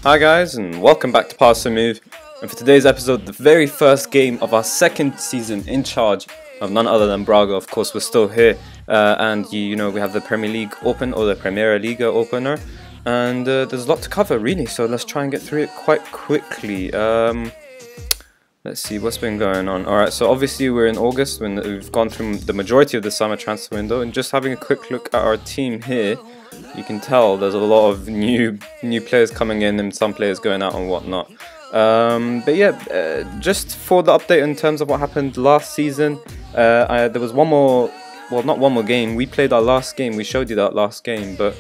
Hi guys, and welcome back to Pass and Move. And for today's episode, the very first game of our second season in charge of none other than Braga. Of course, we're still here, and you know we have the Premier League Open or the Primeira Liga opener, and there's a lot to cover really. So let's try and get through it quite quickly. Let's see what's been going on. Alright, so obviously we're in August when we've gone through the majority of the summer transfer window, and just having a quick look at our team here, you can tell there's a lot of new players coming in and some players going out and whatnot. But yeah, just for the update in terms of what happened last season, there was one more, well not one more game, we played our last game, we showed you that last game, but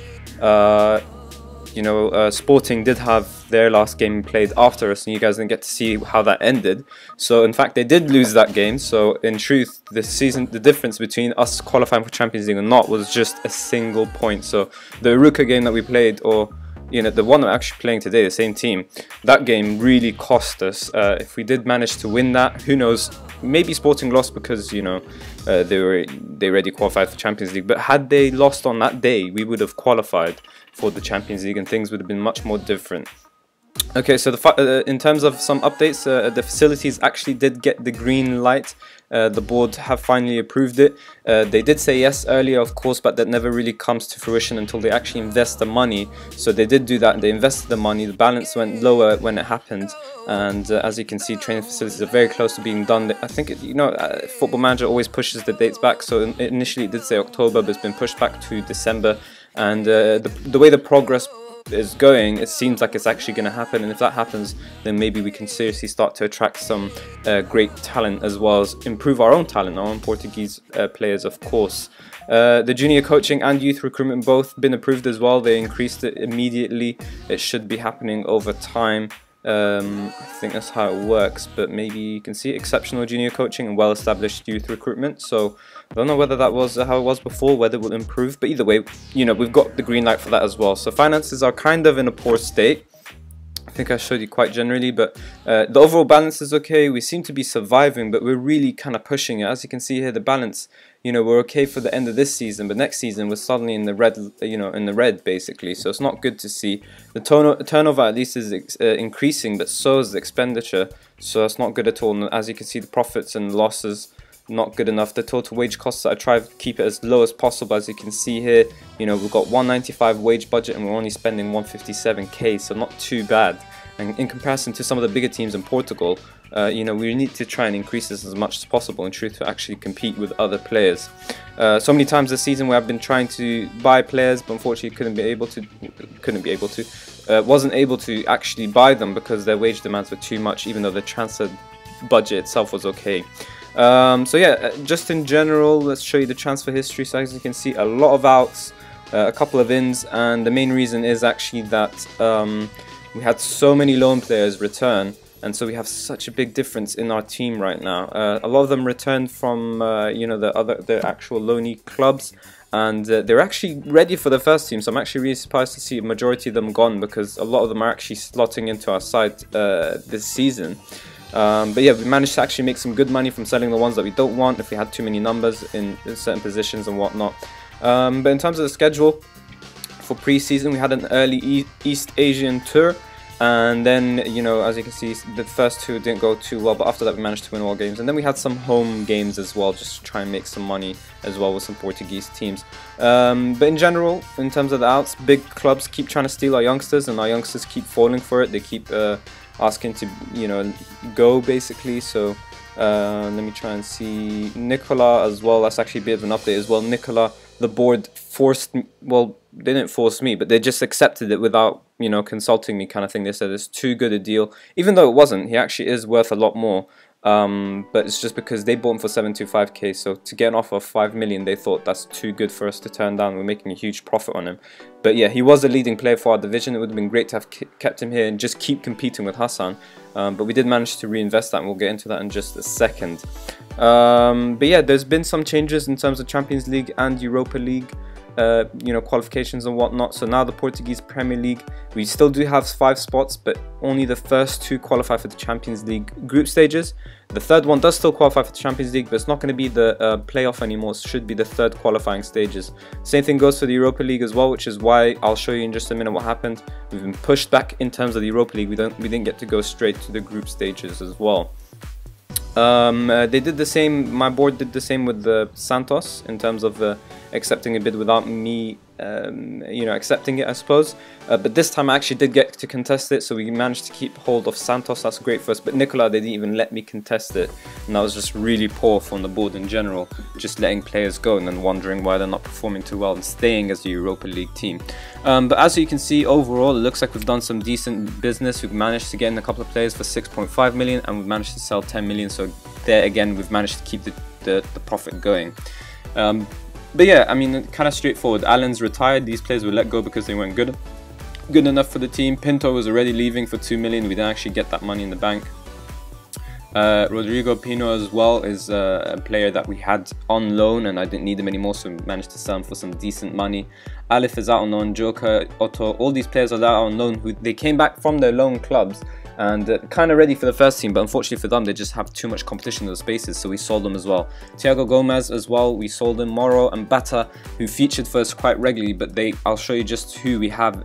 you know, Sporting did have their last game played after us, and you guys didn't get to see how that ended. So in fact, they did lose that game. So in truth, this season, the difference between us qualifying for Champions League or not was just a single point. So the Arouca game that we played, or you know, the one that we're actually playing today, the same team, that game really cost us. If we did manage to win that, who knows? Maybe Sporting lost because, you know, they already qualified for Champions League. But had they lost on that day, we would have qualified for the Champions League and things would have been much more different. Okay, so in terms of some updates, the facilities actually did get the green light. The board have finally approved it. They did say yes earlier, of course, but that never really comes to fruition until they actually invest the money. So they did do that, and they invested the money. The balance went lower when it happened, and as you can see, training facilities are very close to being done. I think, you know, Football Manager always pushes the dates back. So initially it did say October, but it's been pushed back to December. And the way the progress is going, it seems like it's actually going to happen, and if that happens, then maybe we can seriously start to attract some great talent, as well as improve our own talent, our own Portuguese players, of course. The junior coaching and youth recruitment both been approved as well. They increased it immediately. It should be happening over time. I think that's how it works, but maybe you can see exceptional junior coaching and well-established youth recruitment. So I don't know whether that was how it was before, whether it will improve, but either way, you know, we've got the green light for that as well. So finances are kind of in a poor state. I think I showed you quite generally, but the overall balance is okay. We seem to be surviving, but we're really kind of pushing it. As you can see here, the balance, you know, we're okay for the end of this season, but next season we're suddenly in the red, you know, in the red basically. So it's not good to see. The turnover at least is increasing, but so is the expenditure. So it's not good at all. And as you can see, the profits and losses, not good enough. The total wage costs, I try to keep it as low as possible. As you can see here, you know, we've got 195 wage budget and we're only spending 157k, so not too bad. And in comparison to some of the bigger teams in Portugal, you know, we need to try and increase this as much as possible in truth to actually compete with other players. So many times this season where I've been trying to buy players, but unfortunately wasn't able to actually buy them because their wage demands were too much, even though the transfer budget itself was okay. So yeah, just in general, let's show you the transfer history. So as you can see, a lot of outs, a couple of ins, and the main reason is actually that we had so many loan players return, and so we have such a big difference in our team right now. A lot of them returned from you know, the actual loanee clubs, and they're actually ready for the first team. So I'm actually really surprised to see a majority of them gone, because a lot of them are actually slotting into our side this season. But yeah, we managed to actually make some good money from selling the ones that we don't want if we had too many numbers in certain positions and whatnot. But in terms of the schedule, for pre-season we had an early East Asian tour, and then, you know, as you can see, the first two didn't go too well, but after that we managed to win all games, and then we had some home games as well, just to try and make some money as well with some Portuguese teams. But in general, in terms of the outs, big clubs keep trying to steal our youngsters, and our youngsters keep falling for it. They keep asking to, you know, go basically. So let me try and see Nicola as well. That's actually a bit of an update as well. Nicola, the board forced me, well, they didn't force me, but they just accepted it without, you know, consulting me kind of thing. They said it's too good a deal, even though it wasn't. He actually is worth a lot more, but it's just because they bought him for 725k, so to get an offer of 5 million, they thought that's too good for us to turn down. We're making a huge profit on him. But yeah, he was a leading player for our division. It would have been great to have kept him here and just keep competing with Hassan, but we did manage to reinvest that, and we'll get into that in just a second. But yeah, there's been some changes in terms of Champions League and Europa League. qualifications and whatnot. So now the Portuguese Premier League, we still do have 5 spots, but only the first 2 qualify for the Champions League group stages. The third one does still qualify for the Champions League, but it's not going to be the playoff anymore. It should be the 3rd qualifying stages. Same thing goes for the Europa League as well, which is why I'll show you in just a minute what happened. We've been pushed back in terms of the Europa League. We didn't get to go straight to the group stages as well. They did the same, my board did the same with the Santos in terms of accepting a bid without me accepting it, I suppose. But this time I actually did get to contest it, so we managed to keep hold of Santos. That's great for us. But Nicola, they didn't even let me contest it, and that was just really poor from the board in general, just letting players go and then wondering why they're not performing too well and staying as the Europa League team. But as you can see, overall it looks like we've done some decent business. We've managed to get in a couple of players for 6.5 million, and we've managed to sell 10 million. So there again, we've managed to keep the profit going. But yeah, I mean, kind of straightforward. Allen's retired. These players were let go because they weren't good enough for the team. Pinto was already leaving for 2 million. We didn't actually get that money in the bank. Rodrigo Pino as well is a player that we had on loan, and I didn't need him anymore, so we managed to sell him for some decent money. Alif is out on loan. Joker, Otto, all these players are out on loan. They came back from their loan clubs and kind of ready for the first team, but unfortunately for them, they just have too much competition in those spaces, so we sold them as well. Thiago Gomez as well, we sold them. Moro and Bata, who featured for us quite regularly, but I'll show you just who we have,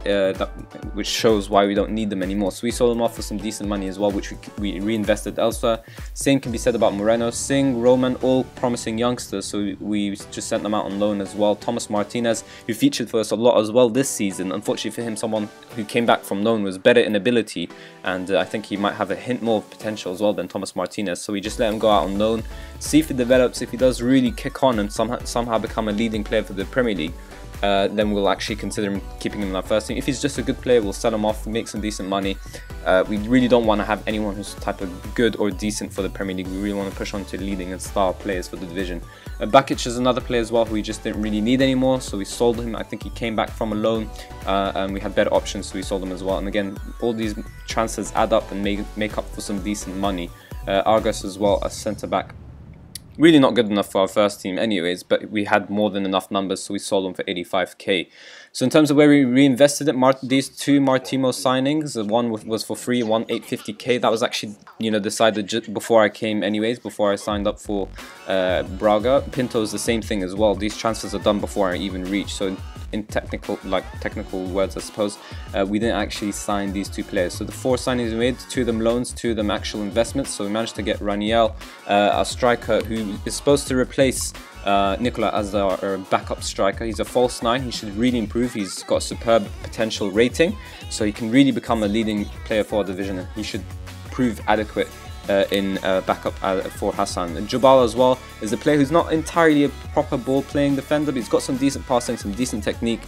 which shows why we don't need them anymore. So we sold them off for some decent money as well, which we reinvested elsewhere. Same can be said about Moreno, Singh, Roman, all promising youngsters, so we just sent them out on loan as well. Thomas Martinez, who featured for us a lot as well this season. Unfortunately for him, someone who came back from loan was better in ability, and I think he might have a hint more of potential as well than Thomas Martinez, so we just let him go out on loan, see if he develops. If he does really kick on and somehow become a leading player for the Premier League, then we'll actually consider keeping him in our first team. If he's just a good player, we'll sell him off, make some decent money. We really don't want to have anyone who's type of good or decent for the Premier League. We really want to push on to leading and star players for the division. Bakic is another player as well who we just didn't really need anymore, so we sold him. I think he came back from a loan, and we had better options, so we sold him as well. And again, all these transfers add up and make up for some decent money. Argos as well, a centre back. Really not good enough for our first team anyways, but we had more than enough numbers, so we sold them for 85k. So in terms of where we reinvested it, these 2 Martimo signings, one was for free, one 850k. That was actually, decided just before I came anyways, before I signed up for Braga. Pinto is the same thing as well. These transfers are done before I even reach. So in technical words, I suppose, we didn't actually sign these 2 players. So the 4 signings we made, 2 of them loans, 2 of them actual investments. So we managed to get Raniel, a striker who is supposed to replace Nicola as our backup striker. He's a false 9. He should really improve. He's got a superb potential rating, so he can really become a leading player for our division, and he should prove adequate in backup for Hassan. And Jubal as well is a player who's not entirely a proper ball playing defender, but he's got some decent passing, some decent technique.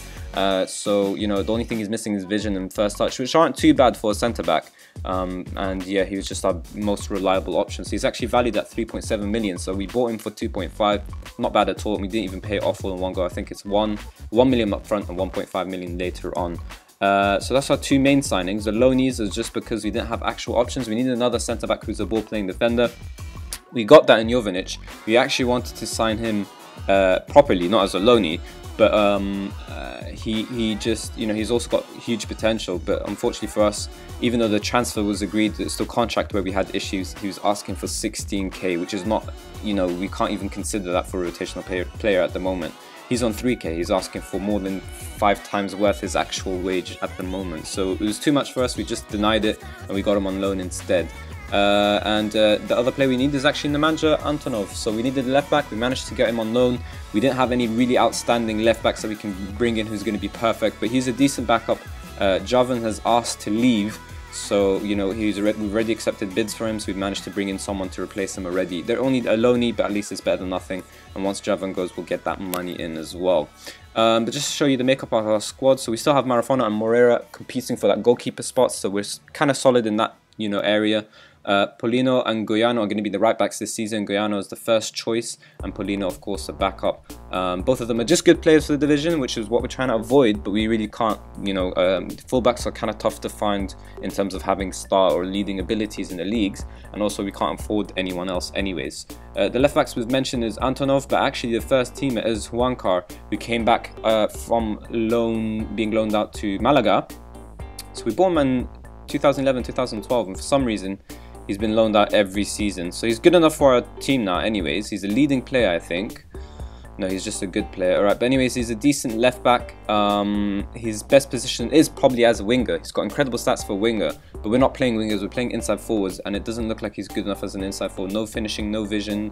So the only thing he's missing is vision and first touch, which aren't too bad for a centre back. And yeah, he was just our most reliable option. So he's actually valued at 3.7 million. So we bought him for 2.5, not bad at all. And we didn't even pay it off all in one go. I think it's 1 million up front and 1.5 million later on. So that's our 2 main signings. The loanees is just because we didn't have actual options. We needed another centre back who's a ball playing defender. We got that in Jovanic. We actually wanted to sign him properly, not as a loanee, but he just, he's also got huge potential. But unfortunately for us, even though the transfer was agreed, it's still contract where we had issues. He was asking for 16k, which is not, we can't even consider that for a rotational player at the moment. He's on 3k, he's asking for more than 5 times worth his actual wage at the moment. So it was too much for us, we just denied it and we got him on loan instead. The other player we need is actually Nemanja Antonov. So we needed a left back, we managed to get him on loan. We didn't have any really outstanding left backs that we can bring in who's going to be perfect, but he's a decent backup. Javan has asked to leave, so we've already accepted bids for him, so we've managed to bring in someone to replace him already. They're only a loanee, but at least it's better than nothing, and once Javan goes, we'll get that money in as well. But just to show you the makeup of our squad, so we still have Marafona and Moreira competing for that goalkeeper spot, so we're kind of solid in that area. Polino and Goiano are going to be the right backs this season. Goiano is the first choice, and Polino, of course, a backup. Both of them are just good players for the division, which is what we're trying to avoid, but we really can't, you know, fullbacks are kind of tough to find in terms of having star or leading abilities in the leagues, and also we can't afford anyone else anyways. The left backs we've mentioned is Antonov, but actually the first teamer is Juankar, who came back from being loaned out to Malaga. So we bought him in 2011, 2012, and for some reason he's been loaned out every season. So he's good enough for our team now anyways. He's a leading player, I think. No, he's just a good player. Alright, but anyways, he's a decent left back. His best position is probably as a winger. He's got incredible stats for winger, but we're not playing wingers, we're playing inside forwards, and it doesn't look like he's good enough as an inside forward. No finishing, no vision.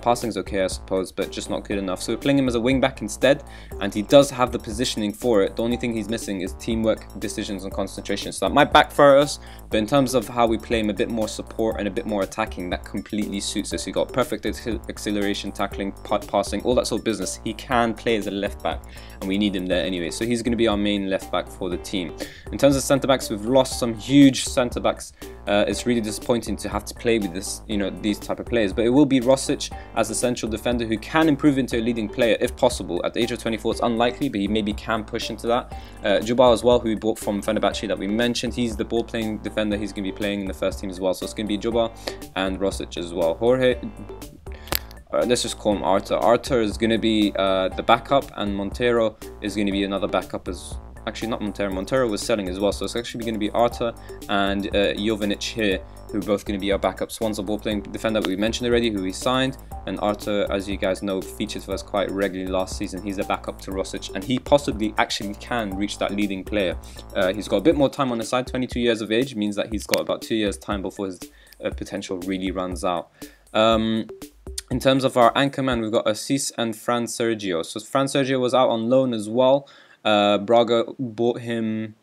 Passing's okay, I suppose, but just not good enough. So we're playing him as a wing back instead, and he does have the positioning for it. The only thing he's missing is teamwork, decisions, and concentration. So that might backfire us, but in terms of how we play him, a bit more support and a bit more attacking, that completely suits us. He got perfect acceleration, tackling, passing, all that sort of business. He can play as a left back, and we need him there anyway. So he's going to be our main left back for the team. In terms of centre backs, we've lost some huge centre backs. It's really disappointing to have to play with this, you know, these type of players. But it will be Rosic as a central defender who can improve into a leading player if possible. At the age of 24, it's unlikely, but he maybe can push into that. Jubal as well, who we bought from Fenerbahce that we mentioned. He's the ball-playing defender. He's going to be playing in the first team as well. So it's going to be Jubal and Rosic as well. Jorge. Let's just call him Arthur. Arthur is going to be the backup, and Montero is going to be another backup as actually not Montero. Montero was selling as well, so it's actually going to be Arthur and Jovanic here, who are both going to be our backups. One's a ball-playing defender that we mentioned already, who we signed, and Arthur, as you guys know, featured for us quite regularly last season. He's a backup to Rosic, and he possibly actually can reach that leading player. He's got a bit more time on the side. 22 years of age means that he's got about 2 years time before his potential really runs out. In terms of our anchorman, we've got Assis and Fran Sergio. So Fran Sergio was out on loan as well. Braga bought him.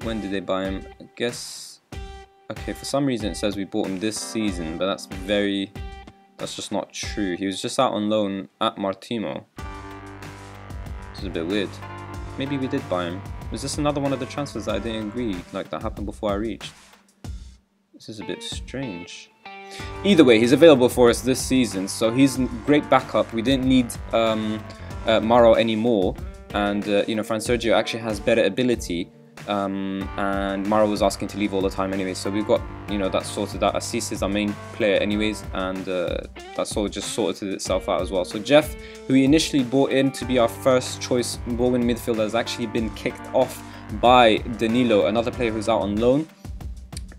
When did they buy him? I guess. Okay, for some reason it says we bought him this season, but that's just not true. He was just out on loan at Martimo. This is a bit weird. Maybe we did buy him. Was this another one of the transfers that I didn't agree, like that happened before I reached? This is a bit strange. Either way, he's available for us this season, so he's a great backup. We didn't need Maro anymore, and you know, Fran Sergio actually has better ability, and Maro was asking to leave all the time anyway, so we've got, you know, that sorted out. Assis is our main player anyways, and that sort of just sorted itself out as well. So Jeff, who we initially bought in to be our first choice ball-winning midfielder, has actually been kicked off by Danilo, another player who's out on loan.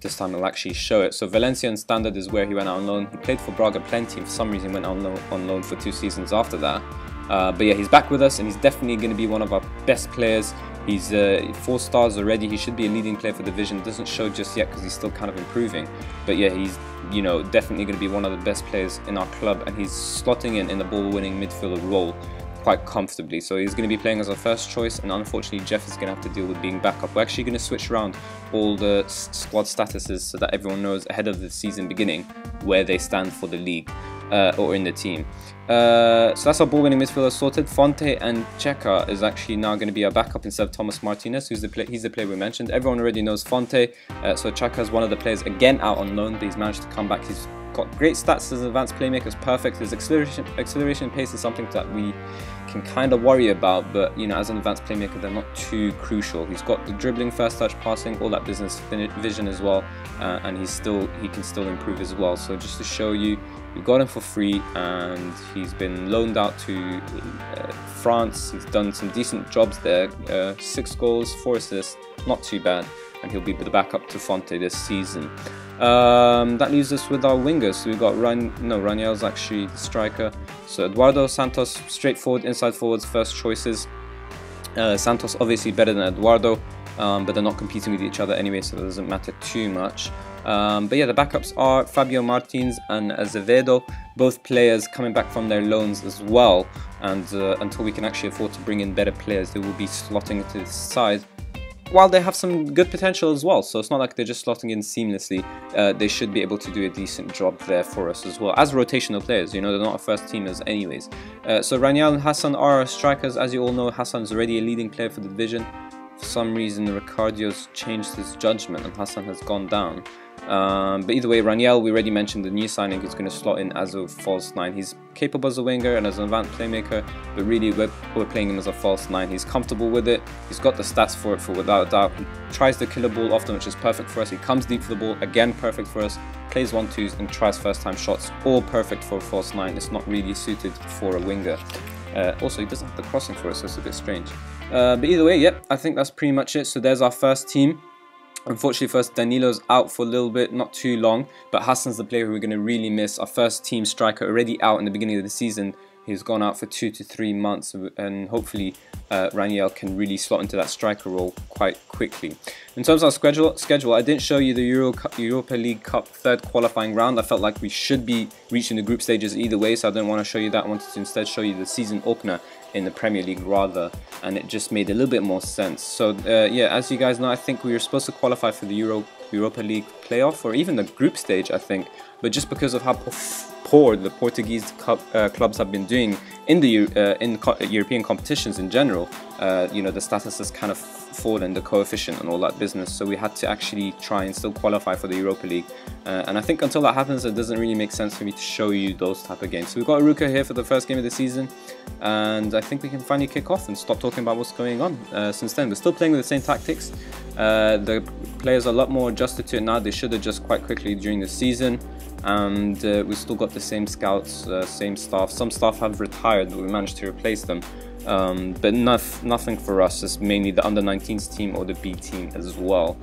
This time I'll actually show it. So Valencia and Standard is where he went out on loan. He played for Braga plenty, and for some reason went on loan for 2 seasons after that. But yeah, he's back with us, and he's definitely going to be one of our best players. He's 4 stars already. He should be a leading player for the division. Doesn't show just yet because he's still kind of improving. But yeah, he's, you know, definitely going to be one of the best players in our club, and he's slotting in the ball-winning midfielder role quite comfortably. So he's going to be playing as our first choice, and unfortunately Jeff is going to have to deal with being backup. We're actually going to switch around all the squad statuses so that everyone knows ahead of the season beginning where they stand for the league or in the team. So that's our ball-winning midfielder sorted. Fonte and Checa is actually now going to be our backup instead of Thomas Martinez, he's the player we mentioned. Everyone already knows Fonte, so Checa is one of the players again out on loan, but he's managed to come back. He's got great stats as an advanced playmaker, is perfect. His acceleration pace is something that we can kind of worry about, but you know, as an advanced playmaker, they're not too crucial. He's got the dribbling, first touch, passing, all that business, vision as well, and he can still improve as well. So just to show you, we got him for free, and he's been loaned out to France. He's done some decent jobs there. 6 goals, 4 assists, not too bad, and he'll be the backup to Fonte this season. That leaves us with our wingers. So we've got Raniel's actually the striker. So Eduardo, Santos, straightforward inside forwards, first choices. Santos obviously better than Eduardo, but they're not competing with each other anyway, so it doesn't matter too much. But yeah, the backups are Fabio Martins and Azevedo, both players coming back from their loans as well. And until we can actually afford to bring in better players, they will be slotting to the side, while they have some good potential as well. So it's not like they're just slotting in seamlessly. They should be able to do a decent job there for us as well, as rotational players. You know, they're not our first teamers anyways. So Raniel and Hassan are our strikers. As you all know, Hassan is already a leading player for the division. For some reason, Ricardio's changed his judgment and Hassan has gone down. But either way, Raniel, we already mentioned the new signing, is going to slot in as a false 9. He's capable as a winger and as an advanced playmaker, but really we're playing him as a false 9. He's comfortable with it, he's got the stats for it, without a doubt. He tries the killer ball often, which is perfect for us. He comes deep for the ball, again perfect for us. Plays 1-2s and tries first time shots, all perfect for a false 9. It's not really suited for a winger. Also, he doesn't have the crossing for us, so it's a bit strange. But either way, yep, I think that's pretty much it. So there's our first team. Unfortunately for us, Danilo's out for a little bit, not too long, but Hassan's the player who we're going to really miss. Our first team striker already out in the beginning of the season. He's gone out for 2 to 3 months, and hopefully Raniel can really slot into that striker role quite quickly. In terms of our schedule, I didn't show you the Europa League Cup third qualifying round. I felt like we should be reaching the group stages either way, so I didn't want to show you that. I wanted to instead show you the season opener in the Premier League rather, and it just made a little bit more sense. So yeah, as you guys know, I think we were supposed to qualify for the Europa League playoff, or even the group stage, I think, but just because of how poor the Portuguese clubs have been doing in the European competitions in general, you know, the status has kind of fallen, the coefficient and all that business, so we had to actually try and still qualify for the Europa League, and I think until that happens, it doesn't really make sense for me to show you those type of games. So we've got Arouca here for the first game of the season, and I think we can finally kick off and stop talking about what's going on. Since then, we're still playing with the same tactics. The players are a lot more adjusted to it now. They should adjust quite quickly during the season, and we've still got the same scouts, same staff. Some staff have retired, but we managed to replace them. But nothing for us. It's mainly the under-19s team or the B team as well.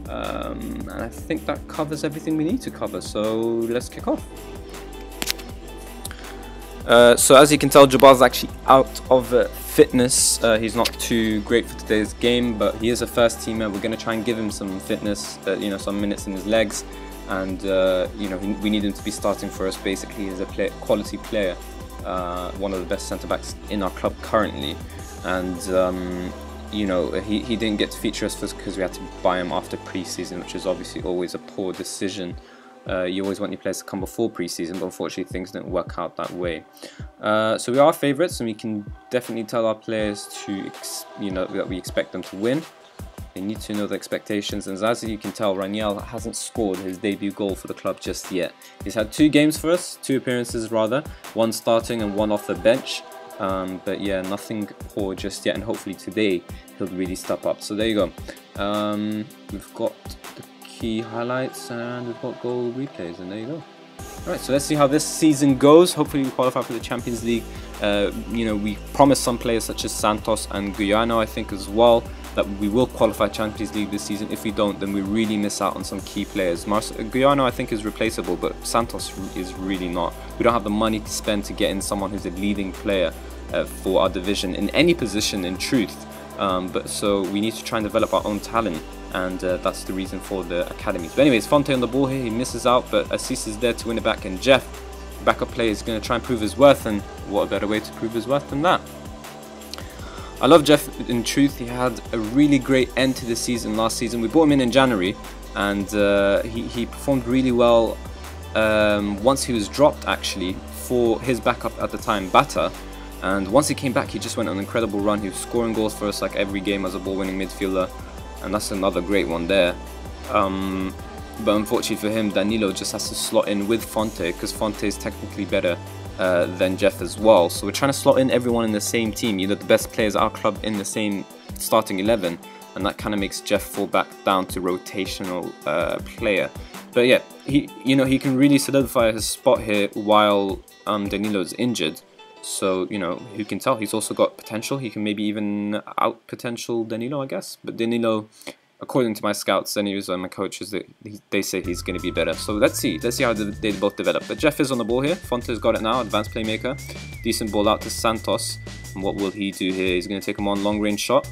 And I think that covers everything we need to cover, so let's kick off. So as you can tell, Jabal's actually out of fitness. He's not too great for today's game, but he is a first teamer. We're going to try and give him some fitness, you know, some minutes in his legs, and you know, we need him to be starting for us. Basically, he's a quality player, one of the best centre backs in our club currently, and you know, he didn't get to feature us because we had to buy him after pre-season, which is obviously always a poor decision. You always want your players to come before pre-season, but unfortunately things didn't work out that way. So we are favourites, and we can definitely tell our players to, you know, that we expect them to win. They need to know the expectations, and as you can tell, Raniel hasn't scored his debut goal for the club just yet. He's had 2 games for us, 2 appearances rather, 1 starting and 1 off the bench. But yeah, nothing poor just yet, and hopefully today he'll really step up. So there you go. We've got the key highlights and we've got goal replays, and there you go. Alright, so let's see how this season goes. Hopefully we qualify for the Champions League. You know, we promised some players such as Santos and Guyano, I think, as well, that we will qualify Champions League this season. If we don't, then we really miss out on some key players. Guyano, I think, is replaceable, but Santos is really not. We don't have the money to spend to get in someone who's a leading player for our division in any position, in truth. But so we need to try and develop our own talent, and that's the reason for the academies. But anyways, Fonte on the ball here, he misses out, but Assis is there to win it back, and Jeff, backup player, is going to try and prove his worth, and what a better way to prove his worth than that. I love Jeff, in truth. He had a really great end to the season last season. We brought him in January, and he performed really well once he was dropped, actually, for his backup at the time, Bata. And once he came back, he just went on an incredible run. He was scoring goals for us like every game as a ball-winning midfielder, and that's another great one there. But unfortunately for him, Danilo just has to slot in with Fonte, because Fonte is technically better than Jeff as well. So we're trying to slot in everyone in the same team, you know, the best players at our club in the same starting 11, and that kind of makes Jeff fall back down to rotational player. But yeah, you know, he can really solidify his spot here while Danilo's injured. So, you know, who can tell? He's also got potential. He can maybe even out-potential Danilo, I guess. But Danilo, according to my scouts, anyways, and my coaches, they say he's going to be better. So let's see how they both develop. But Jeff is on the ball here. Fonte's got it now, advanced playmaker. Decent ball out to Santos. And what will he do here? He's going to take him on, long-range shot.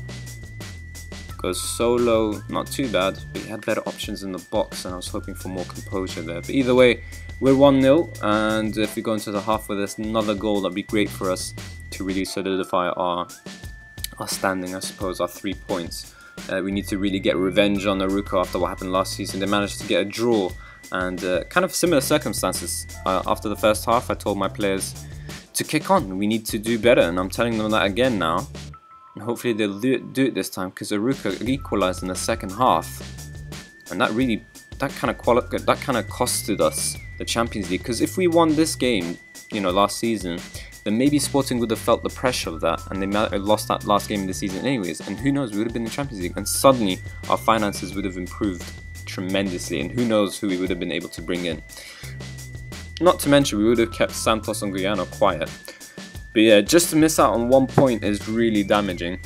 Goes solo, not too bad, but he had better options in the box, and I was hoping for more composure there. But either way, we're 1-0, and if we go into the half with another goal, that'd be great for us to really solidify our standing, I suppose, our 3 points. We need to really get revenge on Arouca after what happened last season. They managed to get a draw, and kind of similar circumstances. After the first half, I told my players to kick on. We need to do better, and I'm telling them that again now. And hopefully they'll do it this time, because Arouca equalized in the second half, and that kind of costed us the Champions League. Because if we won this game, you know, last season, then maybe Sporting would have felt the pressure of that, and they might have lost that last game of the season anyways. And who knows, we would have been in the Champions League, and suddenly our finances would have improved tremendously, and who knows who we would have been able to bring in. Not to mention, we would have kept Santos and Guyana quiet. But yeah, just to miss out on 1 point is really damaging.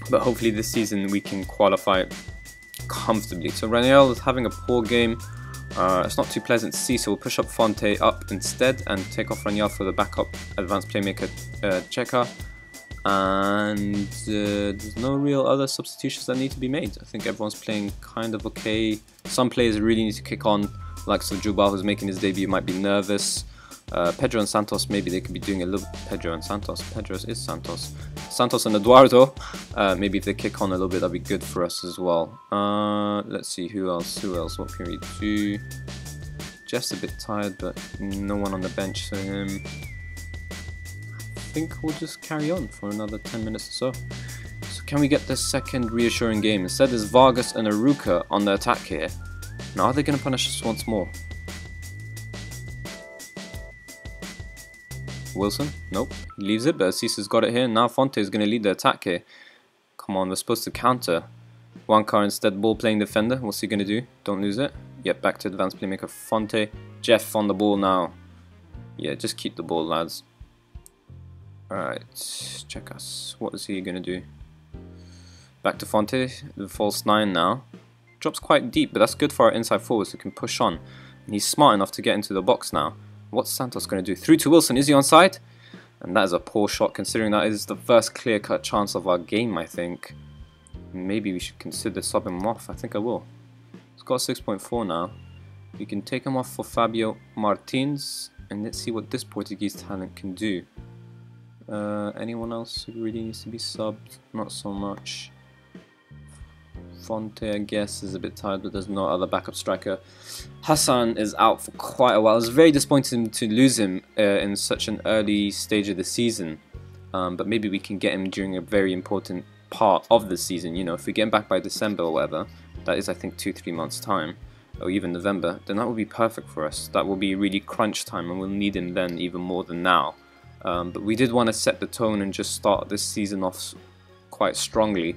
But hopefully this season we can qualify comfortably. So Raniel is having a poor game. It's not too pleasant to see, so we'll push up Fonte up instead and take off Raniel for the backup advanced playmaker Checa. And there's no real other substitutions that need to be made. I think everyone's playing kind of okay. Some players really need to kick on, like Jubal, who's making his debut, might be nervous. Pedro and Santos, maybe they could be doing a little. Pedro and Santos. Pedro is Santos. Santos and Eduardo. Maybe if they kick on a little bit, that'd be good for us as well. Let's see who else. What can we do? Jeff's a bit tired, but no one on the bench for him. I think we'll just carry on for another 10 minutes or so. So can we get the second reassuring game? Instead, there's Vargas and Arouca on the attack here. Now, are they going to punish us once more? Wilson? Nope. He leaves it, but Asisa's got it here. Now Fonte is going to lead the attack here. Come on, we're supposed to counter. Juancar instead, ball playing defender. What's he going to do? Don't lose it. Yep, back to advanced playmaker Fonte. Jeff on the ball now. Yeah, just keep the ball, lads. Alright, check us. What is he going to do? Back to Fonte, the false 9 now. Drops quite deep, but that's good for our inside forwards who can push on. And he's smart enough to get into the box now. What's Santos going to do? Through to Wilson. Is he onside? And that is a poor shot, considering that is the first clear-cut chance of our game, I think. Maybe we should consider subbing him off. I think I will. He's got 6.4 now. We can take him off for Fabio Martins. And let's see what this Portuguese talent can do. Anyone else who really needs to be subbed? Not so much. Fonte, I guess, is a bit tired, but there's no other backup striker. Hassan is out for quite a while. It was very disappointing to lose him in such an early stage of the season. But maybe we can get him during a very important part of the season. You know, if we get him back by December or whatever, that is, I think, 2-3 months' time, or even November, then that will be perfect for us. That will be really crunch time, and we'll need him then even more than now. But we did want to set the tone and just start this season off quite strongly.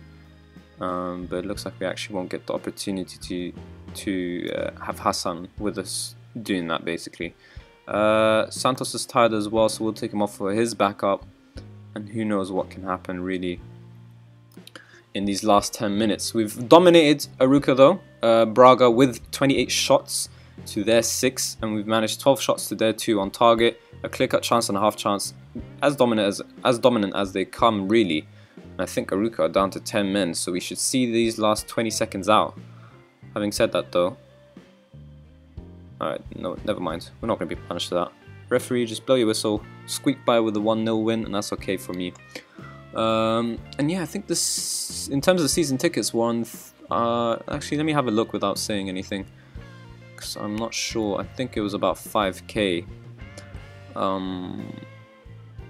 But it looks like we actually won't get the opportunity to have Hassan with us doing that, basically. Santos is tired as well, so we'll take him off for his backup. And who knows what can happen, really, in these last 10 minutes. We've dominated Arouca, though. Braga with 28 shots to their 6, and we've managed 12 shots to their 2 on target. A clear-cut chance and a half chance, as dominant as they come, really. And I think Arouca are down to 10 men, so we should see these last 20 seconds out. Having said that, though, alright, no, never mind. We're not going to be punished for that. Referee, just blow your whistle, squeak by with a 1-0 win, and that's okay for me. And yeah, I think this, in terms of the season tickets, we're on. Actually, let me have a look without saying anything, because I'm not sure. I think it was about 5k.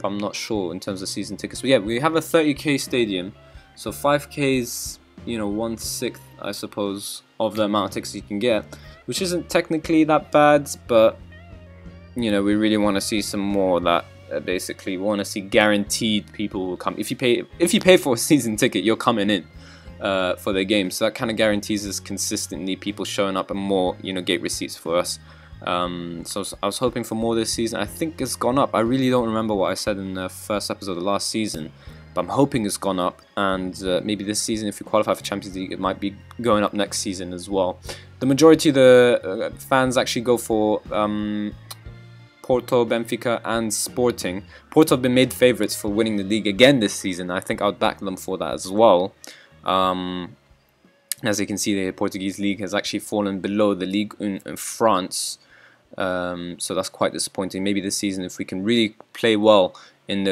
I'm not sure in terms of season tickets. But yeah, we have a 30k stadium, so 5k is, you know, 1/6, I suppose, of the amount of tickets you can get, which isn't technically that bad, but you know, we really want to see some more of that. Basically, we want to see guaranteed people will come. If you pay for a season ticket, you're coming in for the game, so that kind of guarantees us consistently people showing up and more, you know, gate receipts for us. So I was hoping for more this season. I think it's gone up. I really don't remember what I said in the first episode of last season, but I'm hoping it's gone up, and maybe this season, if we qualify for Champions League, it might be going up next season as well. The majority of the fans actually go for Porto, Benfica and Sporting. Porto have been made favourites for winning the league again this season. I think I would back them for that as well. As you can see, the Portuguese league has actually fallen below the league in France. So that's quite disappointing. Maybe this season, if we can really play well in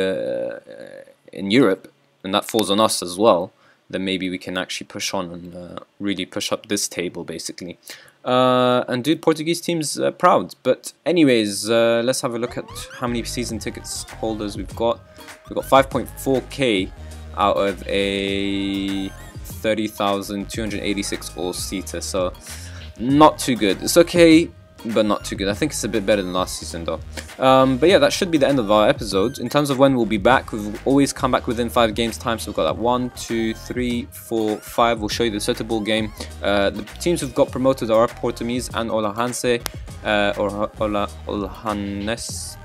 Europe, and that falls on us as well, then maybe we can actually push on and really push up this table, basically. And do Portuguese teams proud. But anyways, let's have a look at how many season tickets holders we've got. We've got 5.4k. out of a 30,286 all-seater, so not too good. It's okay, but not too good. I think it's a bit better than last season though. But yeah, that should be the end of our episode. In terms of when we'll be back, we've always come back within 5 games time, so we've got that 1, 2, 3, 4, 5. We'll show you the Super Bowl game. The teams who've got promoted are Portuguese and Olahanse, or Olahanense.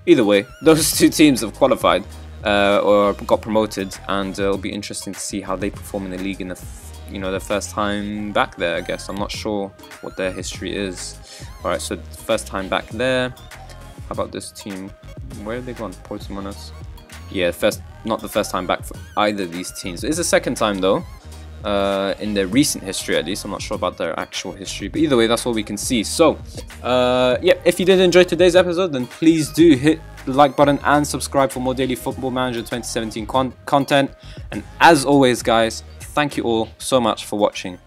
Either way, those 2 teams have qualified or got promoted, and it'll be interesting to see how they perform in the league in the their first time back there. I guess I'm not sure what their history is. Alright, so first time back there. How about this team? Where have they gone? Portimonense. Yeah, not the first time back for either of these teams. It is the second time though, in their recent history at least. I'm not sure about their actual history, but either way, that's all we can see. So yeah, if you did enjoy today's episode, then please do hit the like button and subscribe for more daily Football Manager 2017 content. And as always guys, thank you all so much for watching.